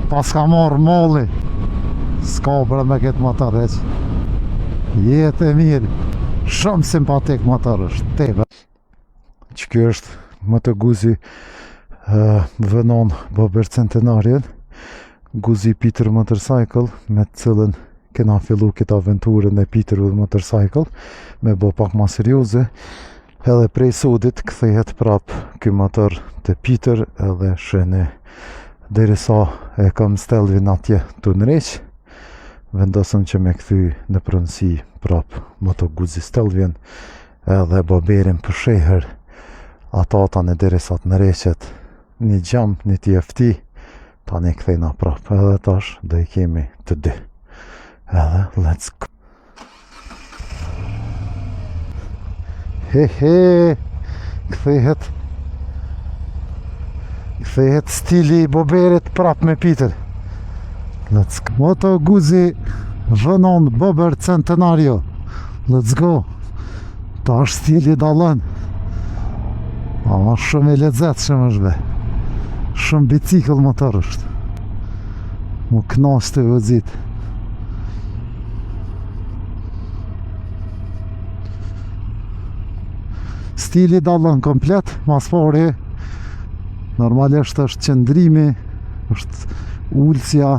Pas ka marrë molli. S'ka bërë me këtë motor heq. Jetë e mirë. Shumë simpatik motor është, tepër. Që kjo është Moto Guzzi Vënon Bober Centenarian. Guzzi Peter Motorcycle, me të cilën kena fillu këtë aventurën e Peter Motorcycle, me bo pak ma serioze. Edhe prej sodit kthehet prap ky motor të Peter, edhe shene derisa e kam Stelvin atje të nreq, vendosëm që me kthy në pronësi prap Moto Guzzi Stelvin, edhe Boberin për sheher ata në derisa të nreqet një gjam, një TFT, ta një kthejna prap, edhe tash do i kemi të dy, edhe let's go. Kthehet stili i Boberit prap me Peter. Let's go. Moto Guzzi Vënon Bober Centenario. Let's go. Ta është stili dallën. Ama shumë e lezetshëm është be. Shumë bicikl motor është. Mu knas të vëzit. Stili dallën komplet, mas pari normalisht është qëndrimi, është ulësja,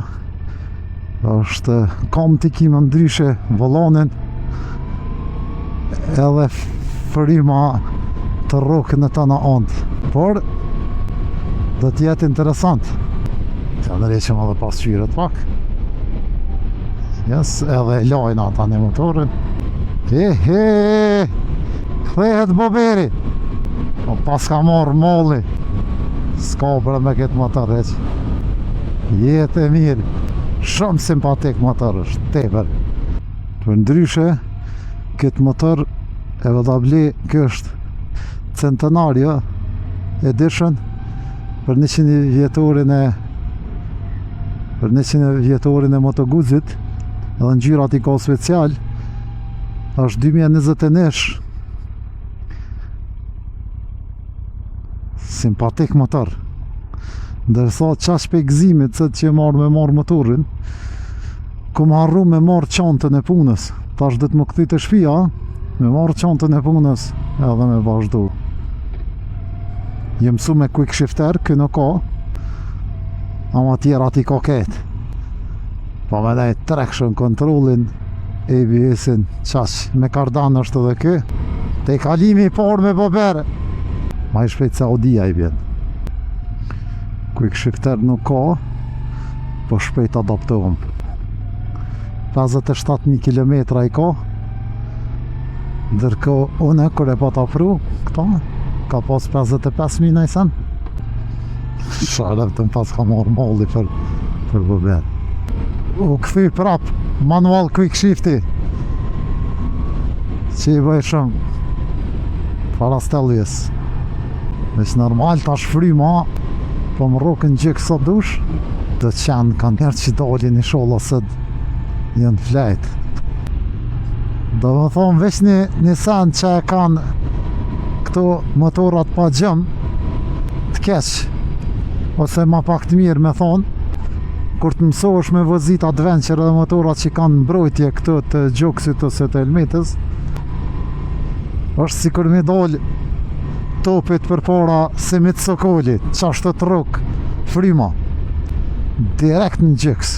është kam të kima ndryshe volanin, edhe fërima të rokën e të në andë. Por, dhe t'jetë interesant. Të nëreqëm edhe pasqyret pak. Yes, edhe lajna ata në motorin. Kthehet Boberi. Pas ka marrë molli. S'ka bërë me këtë motor heq. Jetë e mirë. Shumë simpatik motor është, tepër. Për ndryshe, këtë motor e vëdabli kjo është Centenario Edition për 100 vjetorin e Moto Guzzit, edhe ngjyrat i ka special, është 2021. Simpatik motor. Ndërsa qash pe gzimit se që marrë me marrë motorin, ku më harru me marrë qantën e punës. Tash dhe të më këthi të shpia, me marrë qantën e punës edhe me vazhdu. Jem su me quick shifter, kënë ka, ama tjera ti ka ketë. Pa me daj traction controlin, ABS-in, qash me kardan është edhe kë. Te kalimi i parë me Bober. Ma i shpejt se Audia i bjen. Quick shifter nuk ka, po shpejt adaptohem. 57.000 km i ka, ndërko une kër e pa ta pru këta, ka pas 55.000 najsen. Sharëv të më pas ka marrë molli për Bober. U këthy prap manual quick shifti, që i bëj shumë para Stelvies. Veç normal tash fryma, po më rokën gjëk sa dush, do të qenë kanë njerë që dalin i sholla se jenë flejt. Do më thonë veç një sen që e kanë këto motorat pa gjëm të keq, ose ma pak të mirë me thonë, kur të mësohesh me vozit adventure dhe motorat që kanë mbrojtje këto të gjoksit ose të helmetës, është si kur me dollë topit për para se me të sokolit, qashtë të rok, fryma, direkt në gjëks.